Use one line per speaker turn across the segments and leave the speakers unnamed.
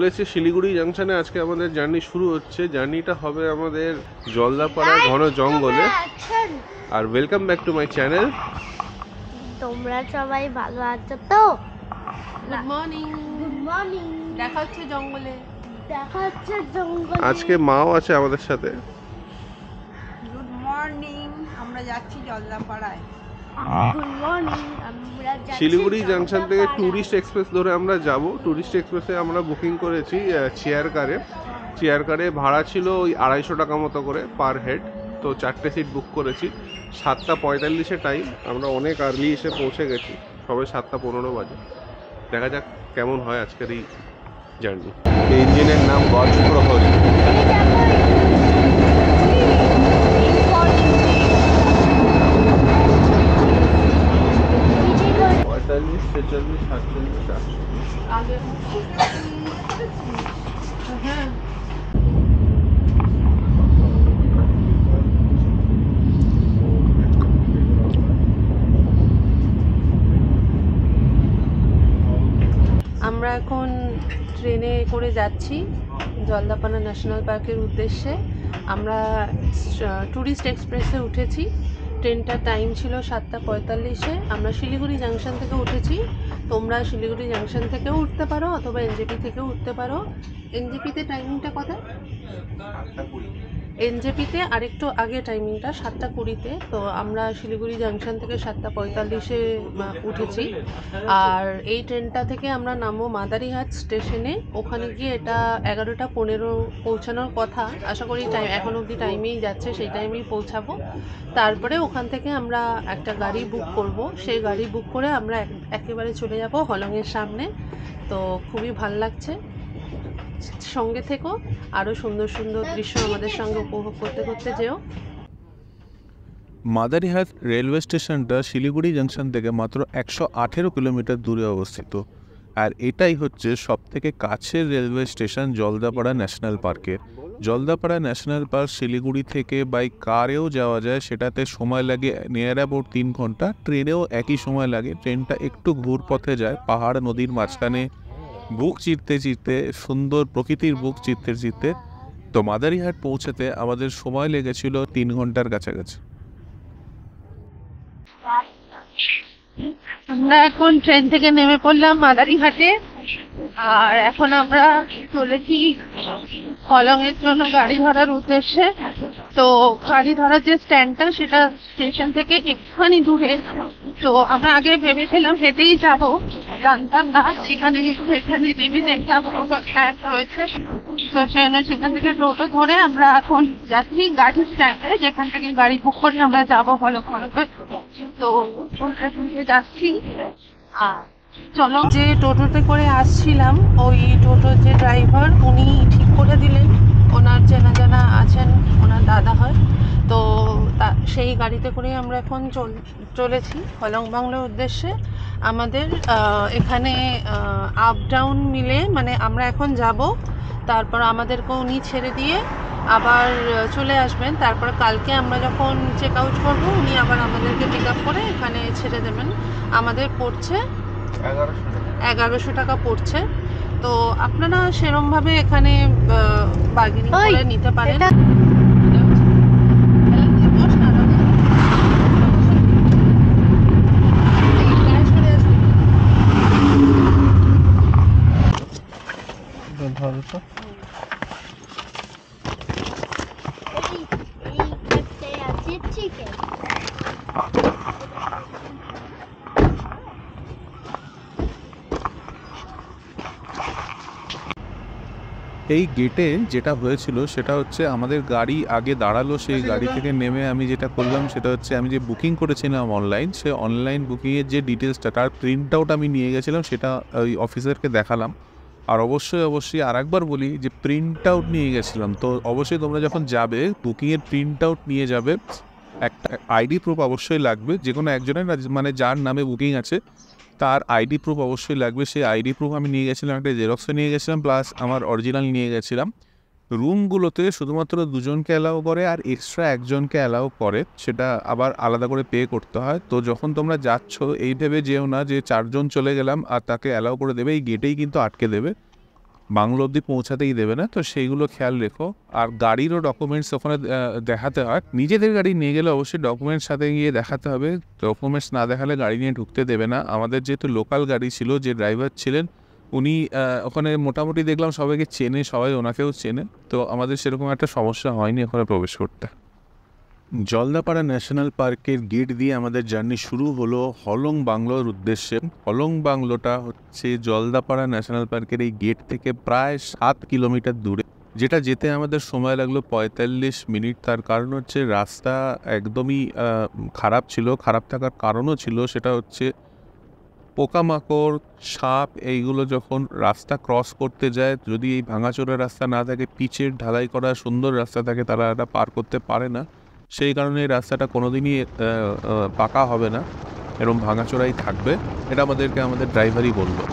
চলেছে শিলিগুড়ি জাংশনে। আজকে আমাদের জার্নি শুরু হচ্ছে। জার্নিটা হবে আমাদের জলদাপাড়ার ঘন জঙ্গলে। আর welcome back to my channel.
তোমরা সবাই ভালো আছো তো?
Good morning.
Good morning.
দেখা হচ্ছে জঙ্গলে।
আজকে মাও আছে আমাদের সাথে।
Good morning. আমরা যাচ্ছি জলদাপাড়ায়।
Good morning. আমরা যাচ্ছি
শিলিগুড়ি জাংশন থেকে
জলদাপাড়া।
ট্যুরিস্ট এক্সপ্রেস ধরে আমরা যাব। ট্যুরিস্ট এক্সপ্রেসে আমরা বুকিং করেছি চেয়ার কারে। চেয়ার কারে ভাড়া ছিল ওই 250 টাকা মতো করে পার হেড। তো 4টে সিট বুক করেছি। 7:45 টাইম। আমরা অনেক আর্লি এসে পৌঁছে গেছি, সবে 7:15 বাজে। দেখা যাক কেমন হয় আজকের এই জার্নি। এই ইঞ্জিনের নাম গজ প্রহরী।
এই দেখো, এই পরে।
45, 46, 47, 48।
আগে হ্যাঁ আমরা এখন ট্রেনে করে যাচ্ছি জলদাপাড়া ন্যাশনাল পার্কের উদ্দেশ্যে। আমরা ট্যুরিস্ট এক্সপ্রেসে উঠেছি। ট্রেনটার টাইম ছিল 7:45-এ। আমরা শিলিগুড়ি জাংশন থেকে উঠেছি। তোমরা শিলিগুড়ি জাংশন থেকেও উঠতে পারো অথবা এনজেপি থেকেও উঠতে পারো। এনজেপিতে টাইমিংটা কত? এনজেপিতে আরেকটু আগে টাইমিংটা 7:20-তে। তো আমরা শিলিগুড়ি জাংশন থেকে 7:45-এ উঠেছি। আর এই ট্রেনটা থেকে আমরা নামবো মাদারিহাট স্টেশনে। ওখানে গিয়ে এটা 11:15 পৌঁছানোর কথা। আশা করি এখন অবধি টাইমেই যাচ্ছে, সেই টাইমেই পৌঁছাবো। তারপরে ওখান থেকে আমরা একটা গাড়ি বুক করব। সেই গাড়ি বুক করে আমরা একেবারে চলে যাব হলংয়ের সামনে। তো খুবই ভাল লাগছে। সঙ্গে থেকো, আরো সুন্দর সুন্দর দৃশ্য আমাদের সঙ্গে উপভোগ করতে করতে যেও।
মাদারিহাট রেলওয়ে স্টেশনটা শিলিগুড়ি জাংশন থেকে মাত্র 118 কিলোমিটার দূরে অবস্থিত। আর এটাই হচ্ছে সবথেকে কাছের রেলওয়ে স্টেশন জলদাপাড়া ন্যাশনাল পার্কের। জলদাপাড়া ন্যাশনাল পার্ক শিলিগুড়ি থেকে বাই কারেও যাওয়া যায়, সেটাতে সময় লাগে নিয়ার অ্যাবাউট 3 ঘন্টা। ট্রেনেও একই সময় লাগে। ট্রেনটা একটু ঘুরপথে যায়, পাহাড় নদীর মাঝখানে বুক চিরতে চিরতে, সুন্দর প্রকৃতির বুক চিরতে চিরতে। তো মাদারিহাট পৌঁছাতে আমাদের সময় লেগেছিল 3 ঘন্টার কাছাকাছি।
আমরা এখন ট্রেন থেকে নেমে পড়লাম মাদারিহাটে। আর এখন আমরা চলেছি হলংয়ের জন্য গাড়ি ধরার উদ্দেশ্যে। তো গাড়ি ধরার যে স্ট্যান্ডটা সেটা স্টেশন থেকে একটুখানি দূরে। তো আমরা আগে ভেবেছিলাম হেঁটেই যাব, জানতাম না সেখানে নেমে দেখলাম স্ট্যান্ড রয়েছে। তো সেখান থেকে টোটো ধরে আমরা এখন যাচ্ছি গাড়ি স্ট্যান্ডে, যেখান থেকে গাড়ি বুক করে আমরা যাবো হলং। তো যাচ্ছি। আর চলো, যে টোটোতে করে আসছিলাম ওই টোটোর যে ড্রাইভার উনি ঠিক করে দিলেন, ওনার চেনা জানা আছেন, ওনার দাদা হয়। তো সেই গাড়িতে করে আমরা এখন চলেছি হলং বাংলার উদ্দেশ্যে। আমাদের এখানে আপ ডাউন মিলে মানে আমরা এখন যাব, তারপর আমাদেরকে উনি ছেড়ে দিয়ে আবার চলে আসবেন। তারপর কালকে আমরা যখন চেক আউট করবো উনি আবার আমাদেরকে পিক আপ করে এখানে ছেড়ে দেবেন। আমাদের পড়ছে 1100 টাকা পড়ছে। তো আপনারা সেরমভাবে এখানে বার্গেনিং করে নিতে পারেন।
এইখানটায় আছে চিকেন।
এই গেটে যেটা হয়েছিল সেটা হচ্ছে আমাদের গাড়ি আগে দাঁড়ালো। সেই গাড়ি থেকে নেমে আমি যেটা করলাম সেটা হচ্ছে আমি যে বুকিং করেছিলাম অনলাইন, সে অনলাইন বুকিংয়ের যে ডিটেলসটা তার প্রিন্ট আউট আমি নিয়ে গেছিলাম, সেটা ওই অফিসারকে দেখালাম। আর অবশ্যই আরেকবার বলি যে প্রিন্ট আউট নিয়ে গেছিলাম। তো অবশ্যই তোমরা যখন যাবে বুকিংয়ের প্রিন্ট আউট নিয়ে যাবে। একটা আইডি প্রুফ অবশ্যই লাগবে, যে কোনো একজনের, মানে যার নামে বুকিং আছে তার আইডি প্রুফ অবশ্যই লাগবে। সেই আইডি প্রুফ আমি নিয়ে গেছিলাম, একটা জেরক্সও নিয়ে গেছিলাম, প্লাস আমার অরিজিনাল নিয়ে গেছিলাম। রুমগুলোতে শুধুমাত্র 2 জনকে অ্যালাউ করে, আর এক্সট্রা 1 জনকে অ্যালাউ করে, সেটা আবার আলাদা করে পে করতে হয়। তো যখন তোমরা যাচ্ছ এই ভেবে যেও না যে 4 জন চলে গেলাম আর তাকে অ্যালাউ করে দেবে, এই গেটেই কিন্তু আটকে দেবে। বাংলো অবধি পৌঁছাতেই দেবে না, তো সেইগুলো খেয়াল রেখো। আর গাড়িরও ডকুমেন্টস ওখানে দেখাতে হয়। নিজেদের গাড়ি নিয়ে গেলে অবশ্যই ডকুমেন্টস সাথে গিয়ে দেখাতে হবে, ডকুমেন্টস না দেখালে গাড়ি নিয়ে ঢুকতে দেবে না। আমাদের যেহেতু লোকাল গাড়ি ছিল, যে ড্রাইভার ছিলেন উনি ওখানে মোটামুটি দেখলাম সবাইকে চেনে, সবাই ওনাকেও চেনে, তো আমাদের সেরকম একটা সমস্যা হয়নি ওখানে প্রবেশ করতে। জলদাপাড়া ন্যাশনাল পার্কের গেট দিয়ে আমাদের জার্নি শুরু হলো হলং বাংলোর উদ্দেশ্যে। হলং বাংলোটা হচ্ছে জলদাপাড়া ন্যাশনাল পার্কের এই গেট থেকে প্রায় 7 কিলোমিটার দূরে, যেটা যেতে আমাদের সময় লাগলো 45 মিনিট। তার কারণ হচ্ছে রাস্তা একদমই খারাপ ছিল। খারাপ থাকার কারণও ছিল সেটা হচ্ছে পোকামাকড়, সাপ এইগুলো যখন রাস্তা ক্রস করতে যায়, যদি এই ভাঙাচোরা রাস্তা না থাকে, পিচের ঢালাই করা সুন্দর রাস্তা থাকে, তারা এটা পার করতে পারে না। সেই কারণে এই রাস্তাটা কোনোদিনই পাকা হবে না, এরকম ভাঙাচোরাই থাকবে। এটা আমাদেরকে আমাদের ড্রাইভারই বললো।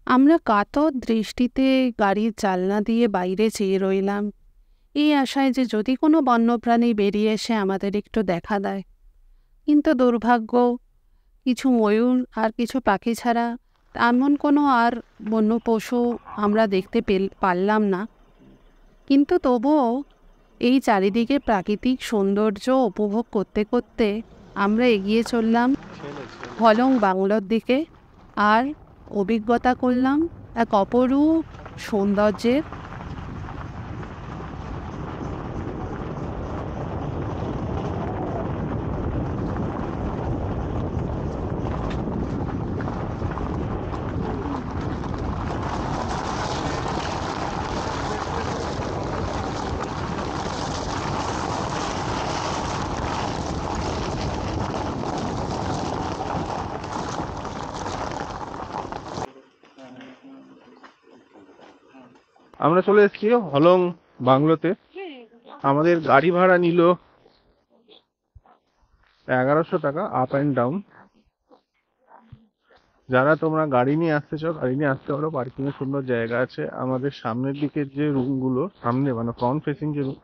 আমরা কাতর দৃষ্টিতে গাড়ির জানলা দিয়ে বাইরে চেয়ে রইলাম, এই আশায় যে যদি কোনো বন্যপ্রাণী বেরিয়ে এসে আমাদের একটু দেখা দেয়। কিন্তু দুর্ভাগ্য, কিছু ময়ূর আর কিছু পাখি ছাড়া এমন কোনো আর বন্য পশু আমরা দেখতে পারলাম না। কিন্তু তবুও এই চারিদিকে প্রাকৃতিক সৌন্দর্য উপভোগ করতে করতে আমরা এগিয়ে চললাম হলং বাংলোর দিকে, আর অভিজ্ঞতা করলাম এক অপরূপ সৌন্দর্যের।
আমরা চলে এসেছি হলং বাংলোতে। আমাদের গাড়ি ভাড়া নিল 1100 টাকা আপ অ্যান্ড ডাউন। যারা তোমরা গাড়ি নিয়ে আসতে চাও, গাড়ি নিয়ে আসতে পারো, পার্কিং এর সুন্দর জায়গা আছে। আমাদের সামনের দিকের যে রুমগুলো, সামনে মানে ফ্রন্ট ফেসিং যে রুম,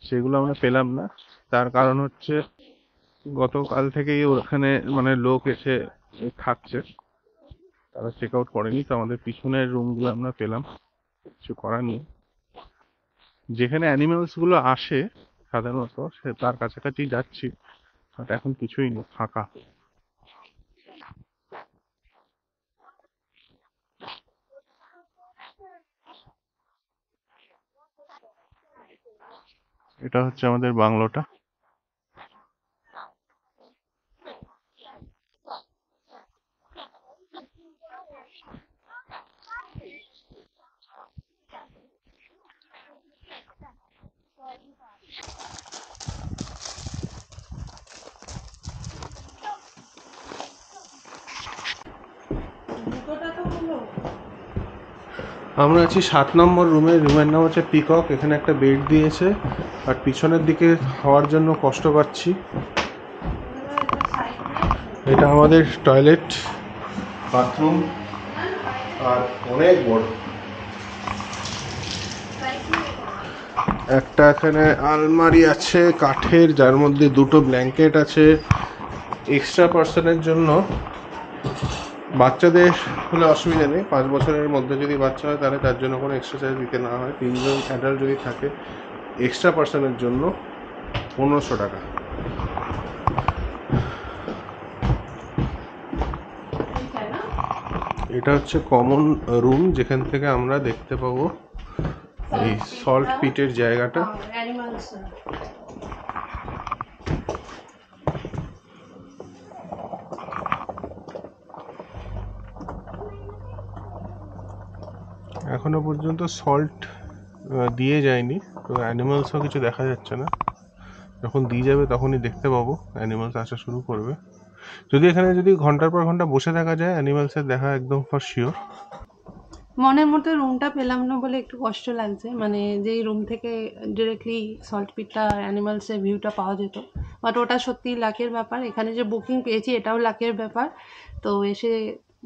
সেগুলো আমরা পেলাম না। তার কারণ হচ্ছে গতকাল থেকেই ওখানে মানে লোক এসে থাকছে, তারা চেক আউট করেনি। তো আমাদের পিছনের রুমগুলো আমরা পেলাম, কিছু করার নেই। যেখানে অ্যানিমেলস গুলো আসে সাধারণত, সে তার কাছাকাছি যাচ্ছি, বাট এখন কিছুই নেই, ফাঁকা। এটা হচ্ছে আমাদের বাংলোটা। আমরা আছি 7 নম্বর রুমে। রুমের নাম হচ্ছে পিকক। এখানে একটা বেড দিয়েছে, আর পিছনের দিকে হওয়ার জন্য কষ্ট পাচ্ছি। এটা আমাদের টয়লেট, বাথরুম, আর অনেক বড়। একটা এখানে আলমারি আছে কাঠের, যার মধ্যে 2টো ব্ল্যাঙ্কেট আছে। এক্সট্রা পার্সনের জন্য, বাচ্চাদের হলে অসুবিধা নেই, 5 বছরের মধ্যে যদি বাচ্চা হয় তাহলে তার জন্য কোনো এক্সট্রা চার্জ দিতে না হয়। 3 জন অ্যাডাল্ট যদি থাকে, এক্সট্রা পার্সনের জন্য 1500 টাকা। এটা হচ্ছে কমন রুম, যেখান থেকে আমরা দেখতে পাবো এই সল্ট পিটের জায়গাটা। এখনো পর্যন্ত সল্ট দিয়ে যায়নি, তো অ্যানিমালসও কিছু দেখা যাচ্ছে না। যখন দিয়ে যাবে তখনই দেখতে পাবো, অ্যানিমালস আসা শুরু করবে। যদি এখানে যদি ঘন্টার পর ঘন্টা বসে থাকা যায়, অ্যানিমালসের দেখা একদম ফর শিওর।
মনের মতো রুমটা পেলাম না বলে একটু কষ্ট লাগছে, মানে যেই রুম থেকে ডিরেক্টলি সল্ট পিটটা অ্যানিমালসের ভিউটা পাওয়া যেত, বাট ওটা সত্যিই লাকের ব্যাপার। এখানে যে বুকিং পেয়েছি এটাও লাকের ব্যাপার। তো এসে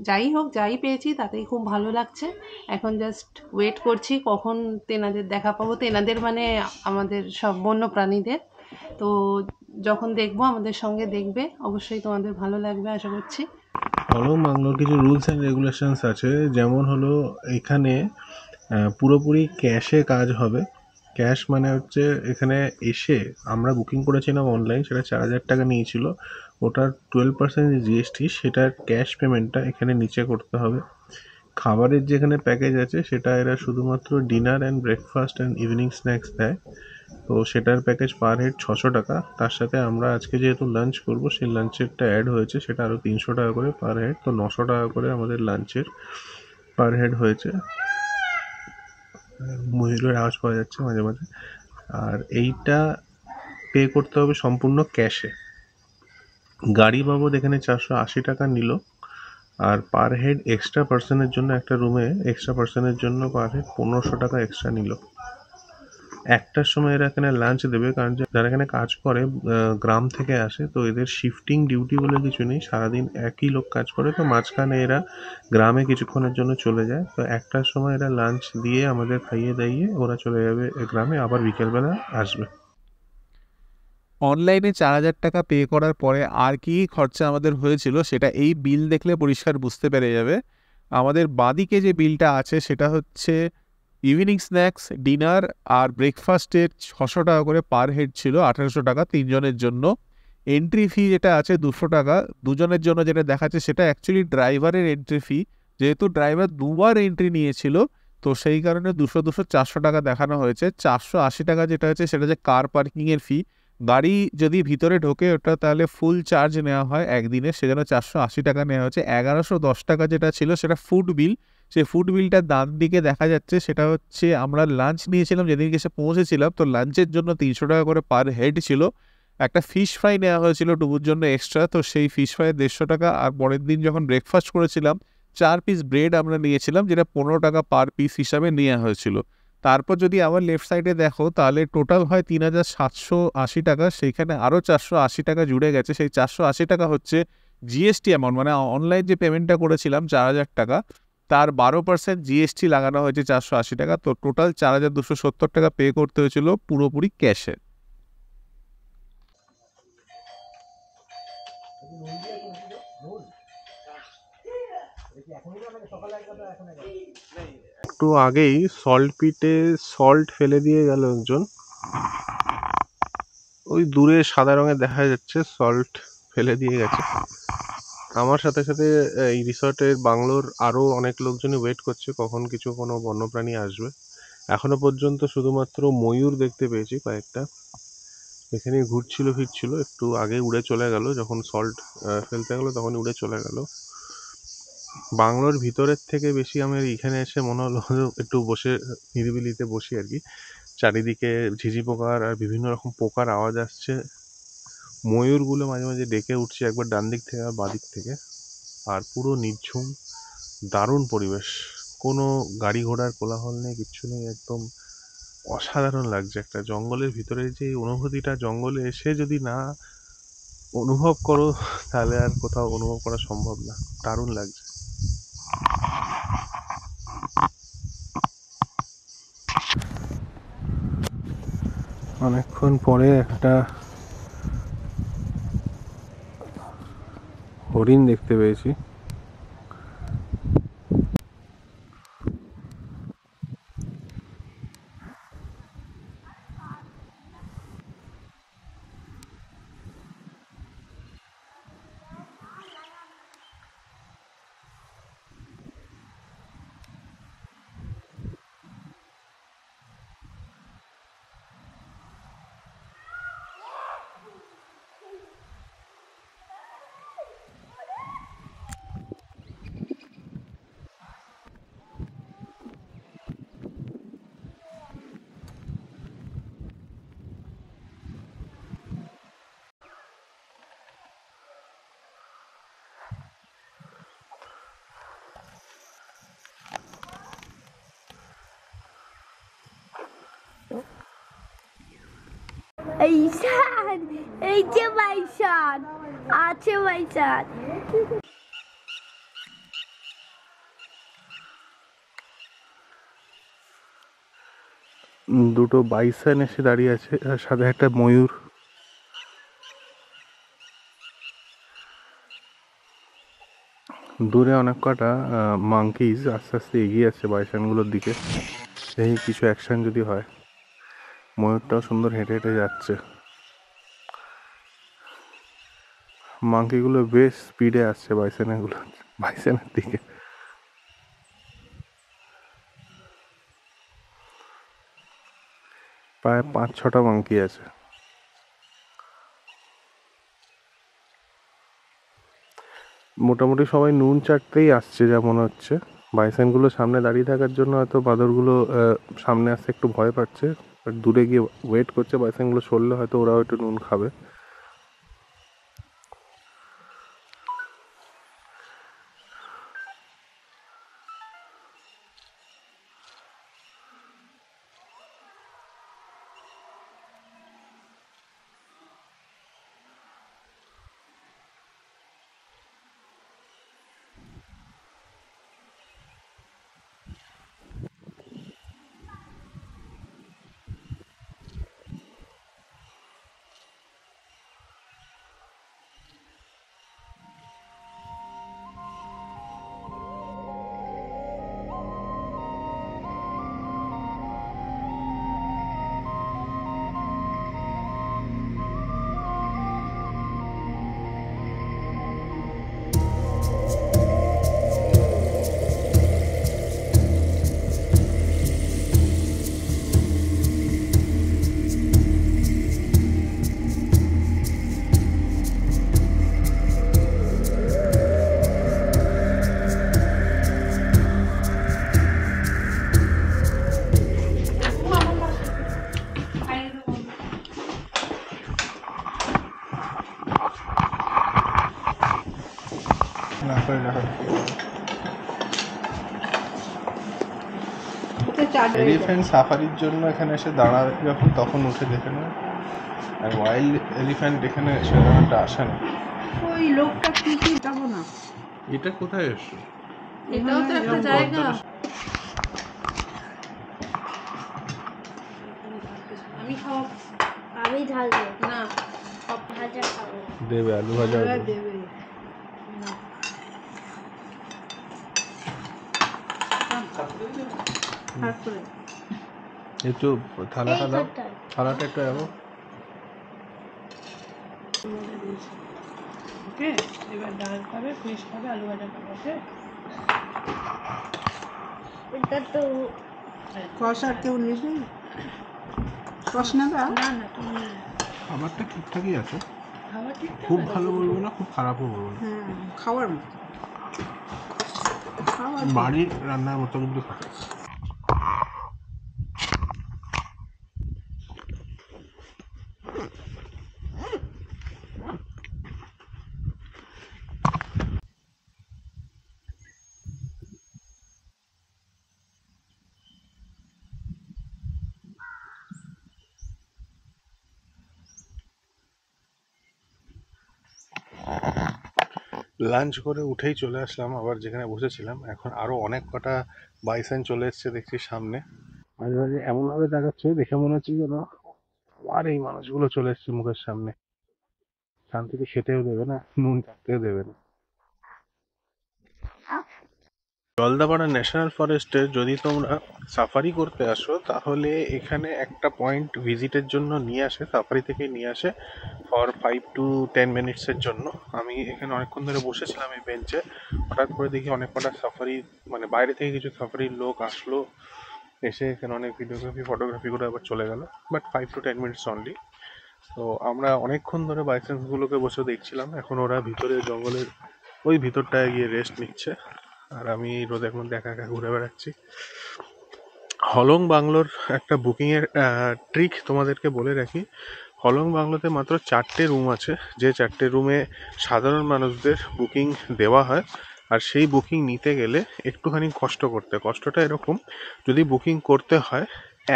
যাই হোক, যাই পেয়েছি তাতেই খুব ভালো লাগছে। এখন জাস্ট ওয়েট করছি কখন তেনাদের দেখা পাবো, তেনাদের মানে আমাদের সব বন্য প্রাণীদের। তো যখন দেখবো আমাদের সঙ্গে দেখবে, অবশ্যই তোমাদের ভালো লাগবে আশা করছি।
হলো বাংলোর কিছু রুলস অ্যান্ড রেগুলেশনস আছে, যেমন হলো এখানে পুরোপুরি ক্যাশে কাজ হবে। ক্যাশ মানে হচ্ছে এখানে এসে আমরা বুকিং করেছিলাম অনলাইন, সেটা 4,000 টাকা নিয়েছিল, ওটার 12% জিএসটি, সেটার ক্যাশ পেমেন্টটা এখানে নিচে করতে হবে। খাবারের যেখানে প্যাকেজ আছে সেটা এরা শুধুমাত্র dinner and breakfast and evening snacks দেয়, তো সেটার প্যাকেজ পার হেড 600 টাকা। তার সাথে আমরা আজকে যেহেতু লাঞ্চ করব, সেই লাঞ্চেরটা অ্যাড হয়েছে, সেটা আরও 300 টাকা করে পার হেড, তো 900 টাকা করে আমাদের লাঞ্চের পার হেড হয়েছে। ময়ূরের আওয়াজ পাওয়া যাচ্ছে মাঝে মাঝে। আর এইটা পে করতে হবে সম্পূর্ণ ক্যাশে। গাড়ি বাবদ এখানে 480 টাকা নিল, আর পার হেড এক্সট্রা পার্সনের জন্য একটা রুমে এক্সট্রা পার্সনের জন্য পার হেড 1500 টাকা এক্সট্রা নিল। একটার সময় এরা এখানে লাঞ্চ দেবে, কারণ যারা এখানে কাজ করে গ্রাম থেকে আসে, তো এদের শিফটিং ডিউটি বলে কিছু নেই, সারাদিন একই লোক কাজ করে, তো মাঝখানে এরা গ্রামে কিছুক্ষণের জন্য চলে যায়, তো একটার সময় এরা লাঞ্চ দিয়ে আমাদের খাইয়ে দাইয়ে ওরা চলে যাবে গ্রামে, আবার বিকেলবেলা আসবে।
অনলাইনে 4,000 টাকা পে করার পরে আর কি খরচা আমাদের হয়েছিল সেটা এই বিল দেখলে পরিষ্কার বুঝতে পেরে যাবে। আমাদের বাঁদিকে যে বিলটা আছে সেটা হচ্ছে ইভিনিং স্ন্যাক্স, ডিনার আর ব্রেকফাস্টের 600 টাকা করে পার হেড ছিল, 1800 টাকা তিনজনের জন্য। এন্ট্রি ফি যেটা আছে 200 টাকা দুজনের জন্য, যেটা দেখাচ্ছে সেটা অ্যাকচুয়ালি ড্রাইভারের এন্ট্রি ফি। যেহেতু ড্রাইভার দুবার এন্ট্রি নিয়েছিল, তো সেই কারণে 400 দেখানো হয়েছে। 480 টাকা যেটা হচ্ছে সেটা যে কার পার্কিংয়ের ফি, গাড়ি যদি ভিতরে ঢোকে ওটা তাহলে ফুল চার্জ নেওয়া হয় একদিনে, সেজন্য 480 টাকা নেওয়া হচ্ছে। 1110 টাকা যেটা ছিল সেটা ফুড বিল। সেই ফুড বিলটার ডান দিকে দেখা যাচ্ছে, সেটা হচ্ছে আমরা লাঞ্চ নিয়েছিলাম যেদিনকে এসে পৌঁছেছিলাম, তো লাঞ্চের জন্য 300 টাকা করে পার হেড ছিল। একটা ফিশ ফ্রাই নেওয়া হয়েছিল টুকুর জন্য এক্সট্রা, তো সেই ফিশ ফ্রাই 150 টাকা। আর পরের দিন যখন ব্রেকফাস্ট করেছিলাম 4 পিস ব্রেড আমরা নিয়েছিলাম, যেটা 15 টাকা পার পিস হিসাবে নেওয়া হয়েছিল। তারপর যদি আবার লেফট সাইডে দেখো তাহলে টোটাল হয় 3,780 টাকা, সেইখানে আরও 480 টাকা জুড়ে গেছে। সেই 480 টাকা হচ্ছে জিএসটি অ্যামাউন্ট, মানে অনলাইন যে পেমেন্টটা করেছিলাম 4,000 টাকা, তার 12% জিএসটি লাগানো হয়েছে 480 টাকা, তো টোটাল 4,270 টাকা পে করতে হয়েছিল পুরোপুরি ক্যাশে।
একটু আগেই সল্ট পিটে সল্ট ফেলে দিয়ে গেল একজন, ওই দূরে সাদা রঙের দেখা যাচ্ছে সল্ট ফেলে দিয়ে গেছে। আমার সাথে সাথে এই রিসর্টের বাংলোর আরও অনেক লোকজনই ওয়েট করছে কখন কোনো বন্যপ্রাণী আসবে। এখনো পর্যন্ত শুধুমাত্র ময়ূর দেখতে পেয়েছি কয়েকটা, এখানে ঘুরছিল ফিরছিল, একটু আগে উড়ে চলে গেল, যখন সল্ট ফেলতে গেলো তখন উড়ে চলে গেল। বাংলোর ভিতরের থেকে বেশি আমার এখানে এসে মনে হলো একটু বসে নিরিবিলিতে বসি আর কি। চারিদিকে ঝিঝি পোকার আর বিভিন্ন রকম পোকার আওয়াজ আসছে, ময়ূরগুলো মাঝে মাঝে ডেকে উঠছে, একবার ডান দিক থেকে আর বাঁ দিক থেকে, আর পুরো নির্ঝুম দারুণ পরিবেশ, কোনো গাড়ি ঘোড়ার কোলাহল নেই, কিচ্ছু নেই, একদম অসাধারণ লাগছে। একটা জঙ্গলের ভিতরে যে এই অনুভূতিটা জঙ্গলে এসে যদি না অনুভব করো তাহলে আর কোথাও অনুভব করা সম্ভব না, দারুণ লাগছে। অনেকক্ষণ পরে একটা হরিণ দেখতে পেয়েছি।
ঈশান, এই যে বাইশান আছে বাইশান।
দুটো বাইসন এসে দাঁড়িয়ে আছে আর সাথে একটা ময়ূর। দূরে অনেক কটা মাঙ্কিজ আস্তে আস্তে এগিয়ে আসছে বাইসনগুলোর দিকে। এই কিছু অ্যাকশন যদি হয়। ময়ূরটাও সুন্দর হেঁটে হেঁটে যাচ্ছে। মাঙ্কিগুলো বেশ স্পিডে আসছে বাইসনের দিকে। প্রায় 5-6টা মাঙ্কি আছে। মোটামুটি সবাই নুন চাটতেই আসছে যা মনে হচ্ছে। বাইসনগুলো সামনে দাঁড়িয়ে থাকার জন্য হয়তো বাঁদরগুলো সামনে আসতে একটু ভয় পাচ্ছে, বাট দূরে গিয়ে ওয়েট করছে। বাইসনগুলো সরলে হয়তো ওরাও একটু নুন খাবে। এলিফ্যান্ট সাফারির জন্য এখানে এসে দাঁড়াবে যখন তখন উঠে দেখে নেয়। আর ওয়াইল্ড এলিফ্যান্ট এখানে সেরকমটা আসে না।
ওই লোকটা কি যাবো না।
এটা কোথায় এসছো?
এটাও তো একটা জায়গা। আমি খাওয়া,
আমি ঝাল দেব
না
ভাজা খাবো।
দেবে আলু ভাজা
দেবে
একটু থালাটা দাও, থালাটা একটু যাবো।
ওকে, এবার ডাল খাবে, ফিশ খাবে, আলু ভাজা খাবে। ওকে,
এটা তো
সস আর কেউ নেবে? সস নেবে? না না, তুমি
খাবারটা ঠিকঠাকই আছে,
খাবার ঠিক
খুব ভালো বলবো না, খুব খারাপও বলবো না।
হ্যাঁ, খাওয়ার মতো খাওয়ার
বাড়ির রান্নার মতো কিন্তু থাকে। লাঞ্চ করে উঠেই চলে আসলাম আবার যেখানে বসেছিলাম। এখন আরো অনেক কটা বাইসন চলে এসছে দেখছি সামনে। মাঝে মাঝে এমনভাবে দেখাচ্ছে, দেখে মনে হচ্ছে যেন আর এই মানুষগুলো চলে এসছে মুখের সামনে। শান্তিতে খেতেও দেবে না, নুন চাটতেও দেবে না। জলদাপাড়া ন্যাশনাল ফরেস্টে যদি তোমরা সাফারি করতে আসো তাহলে এখানে একটা পয়েন্ট ভিজিটের জন্য নিয়ে আসে, সাফারি থেকে নিয়ে আসে ফর 5 to 10 মিনিটসের জন্য। আমি এখানে অনেকক্ষণ ধরে বসেছিলাম এই বেঞ্চে, হঠাৎ করে দেখি অনেক কটা সাফারি মানে বাইরে থেকে কিছু সাফারির লোক আসলো, এসে এখানে অনেক ভিডিওগ্রাফি ফটোগ্রাফি করে আবার চলে গেল, বাট 5 to 10 মিনিটস অনলি। তো আমরা অনেকক্ষণ ধরে বাইসেন্সগুলোকে বসে দেখছিলাম। এখন ওরা ভিতরে জঙ্গলের ওই ভিতরটায় গিয়ে রেস্ট নিচ্ছে, আর আমি রোদের মধ্যে একা একা ঘুরে বেড়াচ্ছি। হলং বাংলোর একটা বুকিংয়ের ট্রিক তোমাদেরকে বলে রাখি। হলং বাংলোতে মাত্র 4টে রুম আছে, যে 4টে রুমে সাধারণ মানুষদের বুকিং দেওয়া হয়। আর সেই বুকিং নিতে গেলে একটুখানি কষ্টটা এরকম, যদি বুকিং করতে হয়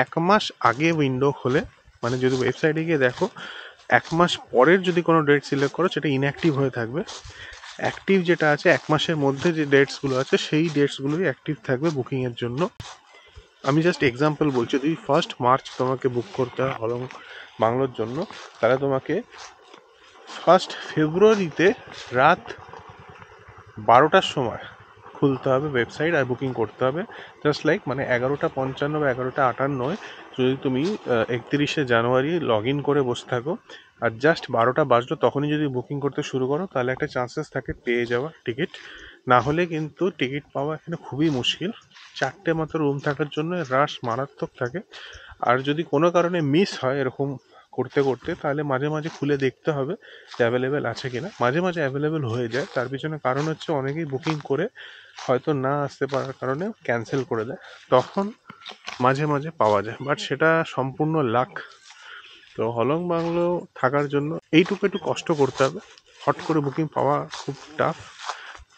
1 মাস আগে উইন্ডো খোলে মানে যদি ওয়েবসাইটে গিয়ে দেখো 1 মাস পরের যদি কোনো ডেট সিলেক্ট করো সেটা ইনঅ্যাক্টিভ হয়ে থাকবে। অ্যাক্টিভ যেটা আছে 1 মাসের মধ্যে যে ডেটসগুলো আছে সেই ডেটসগুলোই অ্যাক্টিভ থাকবে বুকিংয়ের জন্য। আমি জাস্ট এক্সাম্পল বলছি, যদি 1 মার্চ তোমাকে বুক করতে হয় হলং বাংলোর জন্য, তাহলে তোমাকে 1 ফেব্রুয়ারিতে রাত 12টার সময় খুলতে হবে ওয়েবসাইট আর বুকিং করতে হবে। জাস্ট লাইক মানে 11:55 বা 11:58 যদি তুমি 31শে জানুয়ারি লগ ইন করে বসে থাকো আর জাস্ট 12টা বাজলো তখনই যদি বুকিং করতে শুরু করো, তাহলে একটা চান্সেস থাকে পেয়ে যাওয়া টিকিট। না হলে কিন্তু টিকিট পাওয়া এখানে খুবই মুশকিল। 4টে মাত্র রুম থাকার জন্য রাশ মারাত্মক থাকে। আর যদি কোনো কারণে মিস হয় এরকম করতে করতে, তাহলে মাঝে মাঝে খুলে দেখতে হবে যে অ্যাভেলেবেল আছে কিনা। মাঝে মাঝে অ্যাভেলেবেল হয়ে যায়, তার পিছনে কারণ হচ্ছে অনেকেই বুকিং করে হয়তো না আসতে পারার কারণে ক্যান্সেল করে দেয়, তখন মাঝে মাঝে পাওয়া যায়, বাট সেটা সম্পূর্ণ লাক। তো হলং বাংলো থাকার জন্য এইটুকু একটু কষ্ট করতে হবে, হট করে বুকিং পাওয়া খুব টাফ।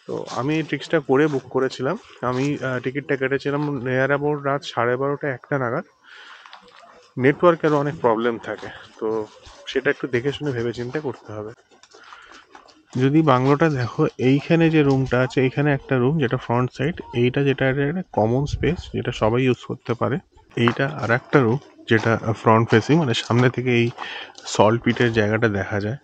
তো আমি এই ট্রিক্সটা করে বুক করেছিলাম। আমি টিকিটটা কেটেছিলাম নিয়ার অ্যাবাউট রাত 12:30 1টা নাগাদ। নেটওয়ার্কেরও অনেক প্রবলেম থাকে, তো সেটা একটু দেখে শুনে ভেবে চিন্তে করতে হবে। যদি বাংলোটা দেখো, এইখানে যে রুমটা আছে, এইখানে একটা রুম যেটা ফ্রন্ট সাইড, এইটা যেটা একটা কমন স্পেস যেটা সবাই ইউজ করতে পারে। এইটা আর একটা রুম যেটা ফ্রন্ট ফেসিং, মানে সামনে থেকে এই সল্ট পিটের জায়গাটা দেখা যায়।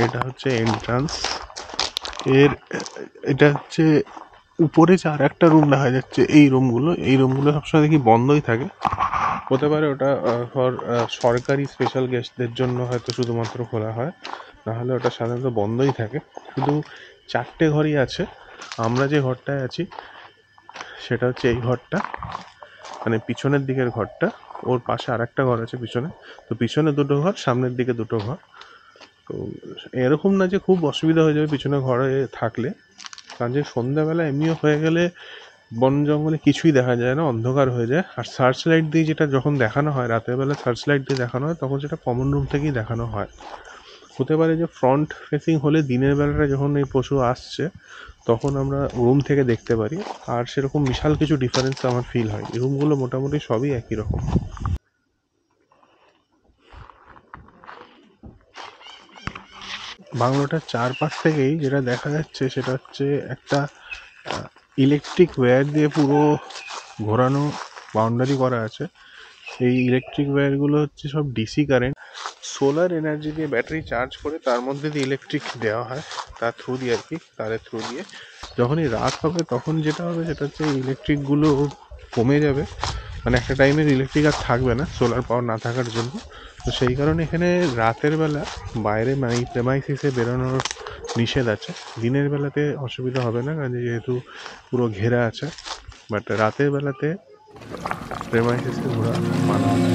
এটা হচ্ছে এন্ট্রান্স। এটা হচ্ছে উপরে যে আর একটা রুম দেখা যাচ্ছে, এই রুমগুলো সবসময় দেখি বন্ধই থাকে। হতে পারে ওটা ফর সরকারি স্পেশাল গেস্টদের জন্য হয়তো শুধুমাত্র খোলা হয়, নাহলে ওটা সাধারণত বন্ধই থাকে। শুধু 4টে ঘরই আছে। আমরা যে ঘরটায় আছি সেটা হচ্ছে এই ঘরটা, মানে পিছনের দিকের ঘরটা। ওর পাশে আর একটা ঘর আছে পিছনে। তো পিছনে 2টো ঘর, সামনের দিকে 2টো ঘর। তো এরকম না যে খুব অসুবিধা হয়ে যাবে পিছনে ঘরে থাকলে, কারণ যে সন্ধ্যাবেলা এমনিও হয়ে গেলে বন জঙ্গলে কিছুই দেখা যায় না, অন্ধকার হয়ে যায়। আর সার্চ লাইট দিয়ে যেটা যখন দেখানো হয়, রাতের বেলা সার্চ লাইট দিয়ে দেখানো হয়, তখন সেটা কমন রুম থেকেই দেখানো হয়। হতে পারে যে ফ্রন্ট ফেসিং হলে দিনের বেলাটা যখন এই পশু আসছে তখন আমরা রুম থেকে দেখতে পারি, আর সেরকম বিশাল কিছু ডিফারেন্স আমার ফিল হয়। এই রুমগুলো মোটামুটি সবই একই রকম। বাংলোটার চারপাশ থেকেই যেটা দেখা যাচ্ছে সেটা হচ্ছে একটা ইলেকট্রিক ওয়্যার দিয়ে পুরো ঘোরানো বাউন্ডারি করা আছে। এই ইলেকট্রিক ওয়্যারগুলো হচ্ছে সব ডিসি কারেন্ট, সোলার এনার্জি দিয়ে ব্যাটারি চার্জ করে তার মধ্যে দিয়ে ইলেকট্রিক দেওয়া হয়, তার থ্রু দিয়ে আর কি, তারের থ্রু দিয়ে। যখনই রাত হবে তখন যেটা হবে সেটা হচ্ছে ইলেকট্রিকগুলো কমে যাবে, মানে একটা টাইমের ইলেকট্রিক আর থাকবে না সোলার পাওয়ার না থাকার জন্য। তো সেই কারণে এখানে রাতের বেলা বাইরে প্রেমাইসিসে বেরোনোর নিষেধ আছে। দিনের বেলাতে অসুবিধা হবে না, কারণ যেহেতু পুরো ঘেরা আছে, বাট রাতের বেলাতে প্রেমাইসিসে ঘোরা মানা আছে।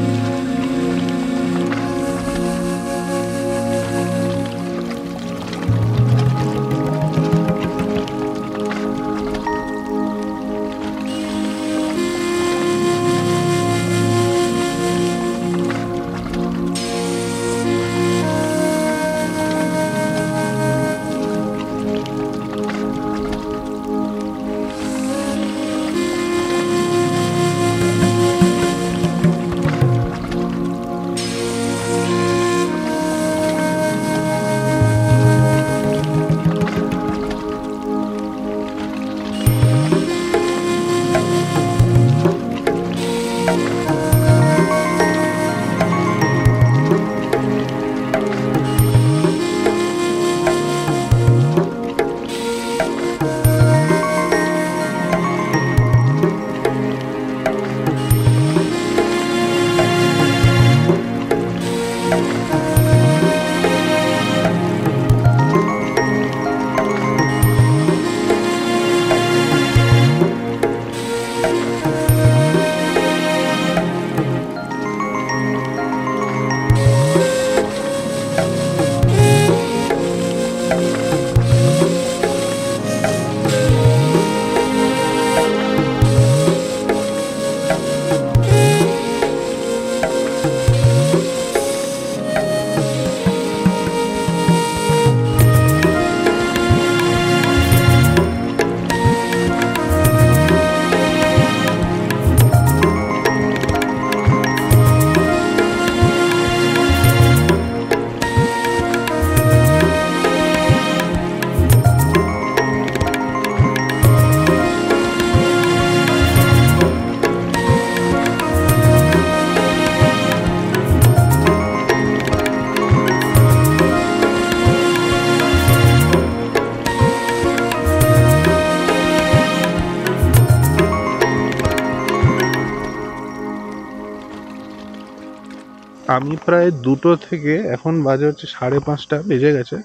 আমি প্রায় 2টো থেকে, এখন বাজে হচ্ছে 5:30 বেজে গেছে,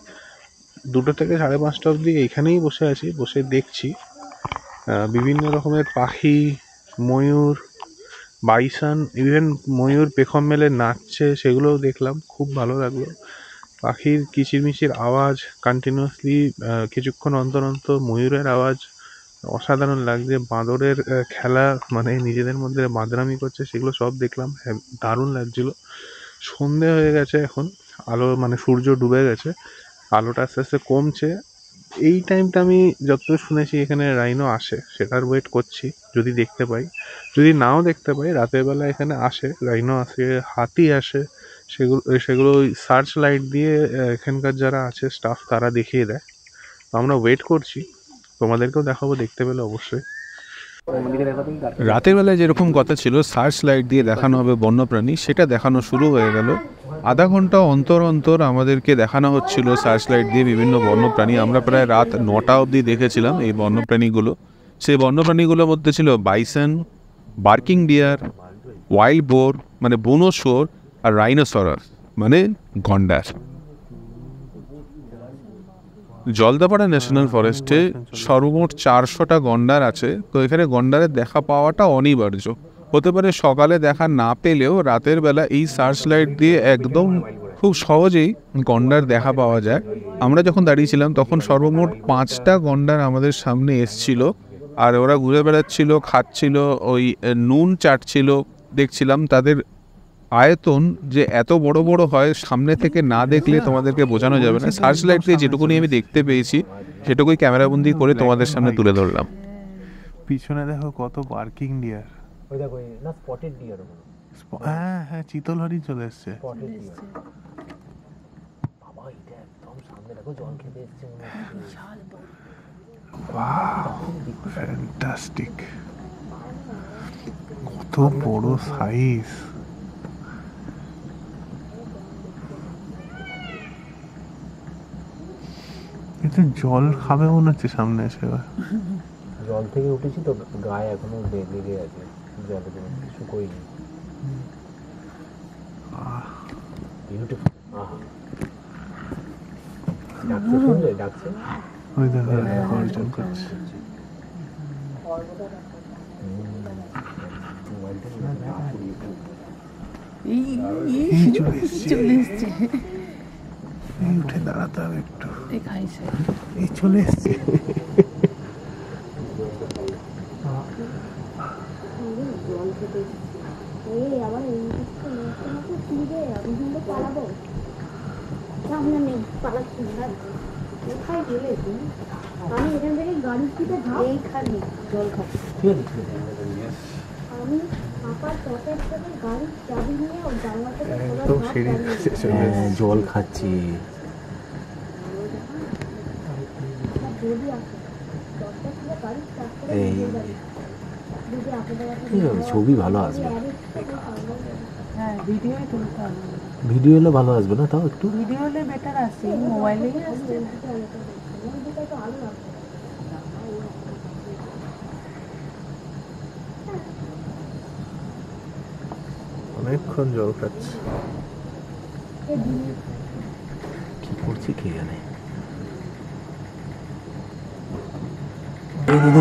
2টো থেকে 5:30 অবধি এইখানেই বসে আছি, বসে দেখছি বিভিন্ন রকমের পাখি, ময়ূর, বাইসন, ইভেন ময়ূর পেখম মেলে নাচছে, সেগুলোও দেখলাম, খুব ভালো লাগলো। পাখির কিচিরমিচির আওয়াজ কন্টিনিউয়াসলি, কিছুক্ষণ অন্তর অন্তর ময়ূরের আওয়াজ, অসাধারণ লাগছে। বাঁদরের খেলা, মানে নিজেদের মধ্যে বাঁদরামি করছে, সেগুলো সব দেখলাম, দারুণ লাগছিল। সন্ধে হয়ে গেছে এখন, আলো মানে সূর্য ডুবে গেছে, আলোটা আস্তে আস্তে কমছে। এই টাইমটা আমি যতদূর শুনেছি এখানে রাইনো আসে, সেটার ওয়েট করছি যদি দেখতে পাই। যদি নাও দেখতে পাই, রাতের বেলা এখানে আসে, রাইনো আসে, হাতি আসে, সেগুলো ওই সার্চ লাইট দিয়ে এখানকার যারা আছে স্টাফ তারা দেখিয়ে দেয়। তো আমরা ওয়েট করছি, তোমাদেরকেও দেখাবো দেখতে পেলে অবশ্যই। রাতের বেলায় যেরকম কথা ছিল সার্চ লাইট দিয়ে দেখানো হবে বন্যপ্রাণী, সেটা দেখানো শুরু হয়ে গেল। আধা ঘন্টা অন্তর অন্তর আমাদেরকে দেখানো হচ্ছিল সার্চ লাইট দিয়ে বিভিন্ন বন্যপ্রাণী। আমরা প্রায় রাত 9টা অবধি দেখেছিলাম এই বন্যপ্রাণীগুলো। সেই বন্যপ্রাণীগুলোর মধ্যে ছিল bison, barking deer, wild boar মানে বুনো শুয়োর, আর রাইনোসরাস মানে গন্ডার। জলদাপাড়া ন্যাশনাল ফরেস্টে সর্বমোট 400টা গন্ডার আছে। তো এখানে গন্ডারের দেখা পাওয়াটা অনিবার্য। হতে পারে সকালে দেখা না পেলেও রাতের বেলা এই সার্চ লাইট দিয়ে একদম খুব সহজেই গন্ডার দেখা পাওয়া যায়। আমরা যখন দাঁড়িয়েছিলাম তখন সর্বমোট 5টা গন্ডার আমাদের সামনে এসছিল, আর ওরা ঘুরে বেড়াচ্ছিল, খাচ্ছিল, ওই নুন চাটছিল। দেখছিলাম তাদের আয়তন যে এত বড় বড় হয়, সামনে থেকে না দেখলে তোমাদেরকে বোঝানো যাবে না। সার্চ লাইট দিয়ে যেটুকুনি আমি দেখতে পেয়েছি সেটুকুই ক্যামেরাবন্দি করে তোমাদের সামনে তুলে ধরলাম। পিছনে দেখো কত বার্কিং ডিয়ার,
ওই দেখো না স্পটেড ডিয়ার,
হ্যাঁ হ্যাঁ চিতলহরি চলে এসছে।
স্পটেড ডিয়ার বাবা, এটা একদম সামনে দেখো, জল খেতে এসছে মনে হচ্ছে।
ওয়াও ফ্যান্টাস্টিক, কত বড় সাইজ। এটা জল খাবে মনে হচ্ছে সামনে এসে।
জল থেকে উঠেছি তো, গায়ে এখনো লেগে আছে, জলে শুকোয়নি। বিউটিফুল। ডাকছে, শুনলে ডাকছে,
ওই দেখো গর্জন করছে। চলে এসছে, উঠে দাঁড়াতে হবে একটু, এই চলে এসছে।
আমি এখান থেকে গাড়ি থেকে এইখানে জল খাবো। আমি আপার পকেট থেকে গাড়ির চাবি নিয়ে ও জানলা থেকে
একদম সিঁড়ির কাছে চলে এসছে।
জল খাচ্ছি। এই ছবি ভালো আসবে,
হ্যাঁ ভিডিওই তুলতে হবে।
ভিডিও হলে ভালো আসবে না, তাও একটু
ভিডিও হলে বেটার আসছে, মোবাইলেই আসছে।
অনেকক্ষণ জল খাচ্ছে।
কি করছি কে জানে।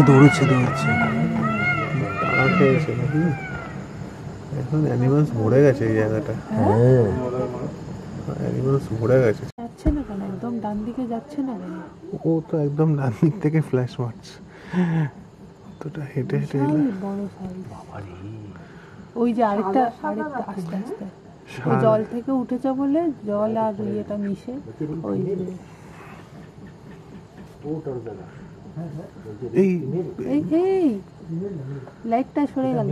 দৌড়চ্ছে
তারা খেয়েছে নাকি? এখন অ্যানিমালস ভরে গেছে এই জায়গাটা,
হ্যাঁ
অ্যানিমালস ভরে গেছে।
যাচ্ছে না কেন, একদম ডান দিকে যাচ্ছে না কেন?
ও তো একদম ডান দিক থেকে ফ্ল্যাশ মারছে, অতটা হেঁটে হেঁটে এলো।
বড় সাইজ। ওই যে আরেকটা আস্তে আস্তে ওই জল থেকে উঠেছে বলে জল আর ইয়েটা মিশে ওই
এই
এই লাইটটা সরে গেল।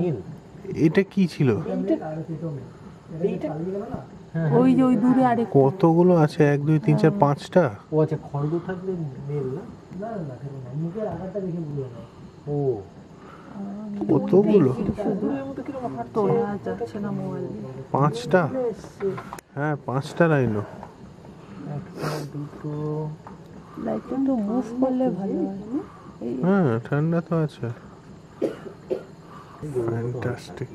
এটা কি ছিল?
ওই যে ওই দূরে আরেক
কতগুলো আছে? 1 2 3 4 5টা।
ও আচ্ছা, খড়গ থাকলে মেল না, মুখের আকারটা দেখে বুঝলো না। ও
কতগুলো?
তোলা যাচ্ছে না মোবাইল।
5টা, হ্যাঁ 5টা রাইনো।
একটা দুটো,
লাইটটা তো মুভ করলে ভালো হয়।
হ্যাঁ ঠান্ডা তো আছে। ফ্যান্টাস্টিক।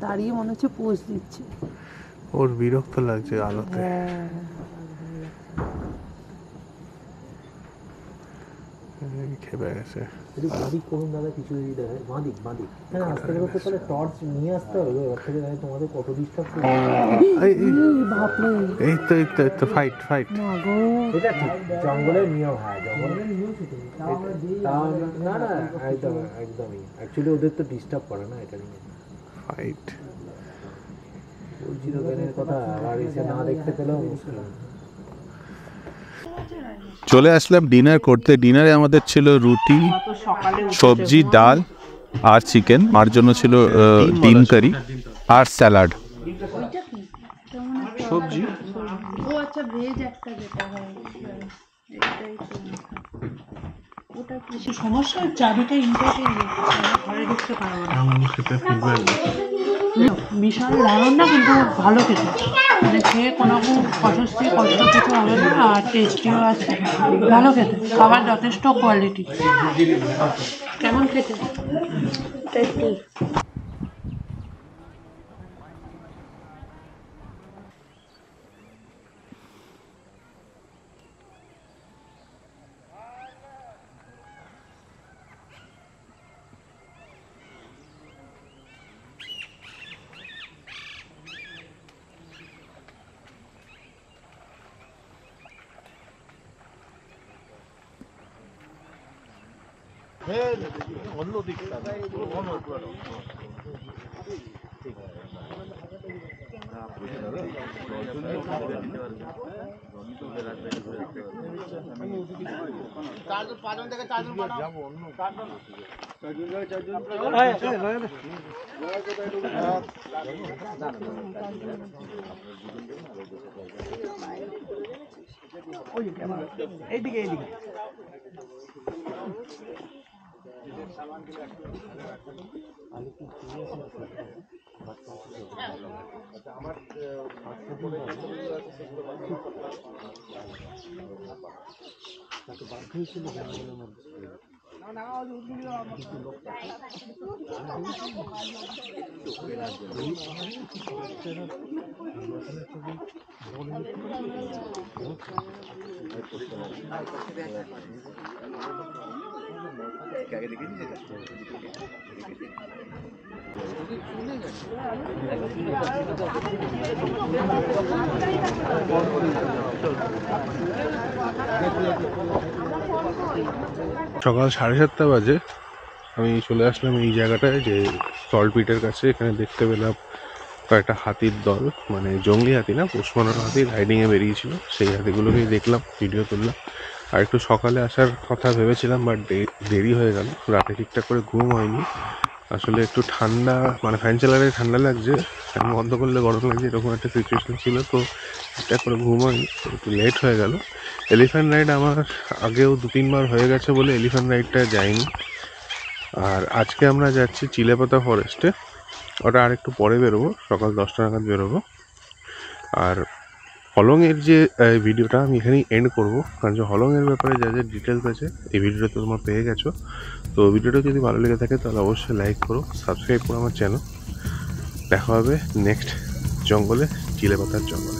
দাঁড়িয়ে মনে হচ্ছে পোজ দিচ্ছে।
ওর বিরক্ত লাগছে আলোতে। খেপে গেছে।
একটু বাঁদিক করুন দাদা, কিছু যদি দেখে বাঁদিক বাঁদিক। হ্যাঁ আস্তে করে তো তাহলে টর্চ নিয়ে আসতে হবে, এবার থেকে দেখে তোমাদের কত ডিস্টার্ব করবে।
এই তো ফাইট ফাইট।
এটা ঠিক জঙ্গলের নিয়ম, হয় জঙ্গলের নিয়ম সেটাই। না না একদম একদমই, অ্যাকচুয়ালি ওদের তো ডিস্টার্ব করে না এটা নিয়ে।
ফাইট
বলছি তো বেনের কথা, আর এসে না দেখতে পেলেও মুশকিল।
চলে আসলাম ডিনার করতে। ডিনারে আমাদের ছিল রুটি, সবজি, ডাল আর চিকেন। আর জন্য ছিল ডিম কারি আর স্যালাড।
সবজি
ও আচ্ছা, ভেজ একটা যেটা হয় এটাই তো। ওটা কিছু সমস্যা, চাবিটা ইম্পর্টেন্ট, ঘরে ঢুকতে পারবো না। বিশাল দারুণ না, কিন্তু ভালো খেতে, মানে খেয়ে কোনো কষ্ট কিছু হবে না, আর টেস্টিও আছে, ভালো খেতে, খাবার যথেষ্ট কোয়ালিটি। কেমন খেতে? টেস্টি।
এইদিকে এইদিকে
সকাল 7:30 বাজে আমি চলে আসলাম এই জায়গাটায়, যে সল্ট পিটের কাছে। এখানে দেখতে পেলাম কয়েকটা হাতির দল, মানে জঙ্গলি হাতি না, পোষ মানানো হাতি রাইডিংয়ে বেরিয়েছিল। সেই হাতিগুলোকেই দেখলাম, ভিডিও তুললাম। আর একটু সকালে আসার কথা ভেবেছিলাম, বাট দেরি হয়ে গেল। রাতে ঠিকঠাক করে ঘুম হয়নি। আসলে একটু ঠান্ডা, মানে ফ্যান চালালে ঠান্ডা লাগছে, ফ্যান বন্ধ করলে গরম লাগছে, এরকম একটা সিচুয়েশন ছিল। তো ঠিকঠাক করে ঘুম হয়নি, একটু লেট হয়ে গেল। এলিফ্যান্ট রাইড আমার আগেও 2-3 বার হয়ে গেছে বলে এলিফ্যান্ট রাইডটা যাইনি। আর আজকে আমরা যাচ্ছি চিলেপাতা ফরেস্টে, ওটা আর একটু পরে বেরোবো, সকাল 10টা নাগাদ বেরোবো। আর হলংয়ের যে ভিডিওটা আমি এখানেই এন্ড করবো, কারণ যে হলংয়ের ব্যাপারে যা যা ডিটেলস আছে এই ভিডিওটা তোমরা পেয়ে গেছো। তো ভিডিওটা যদি ভালো লেগে থাকে তাহলে অবশ্যই লাইক করো, সাবস্ক্রাইব করো আমার চ্যানেল। দেখা হবে নেক্সট জঙ্গলে, চিলেপাতার জঙ্গলে।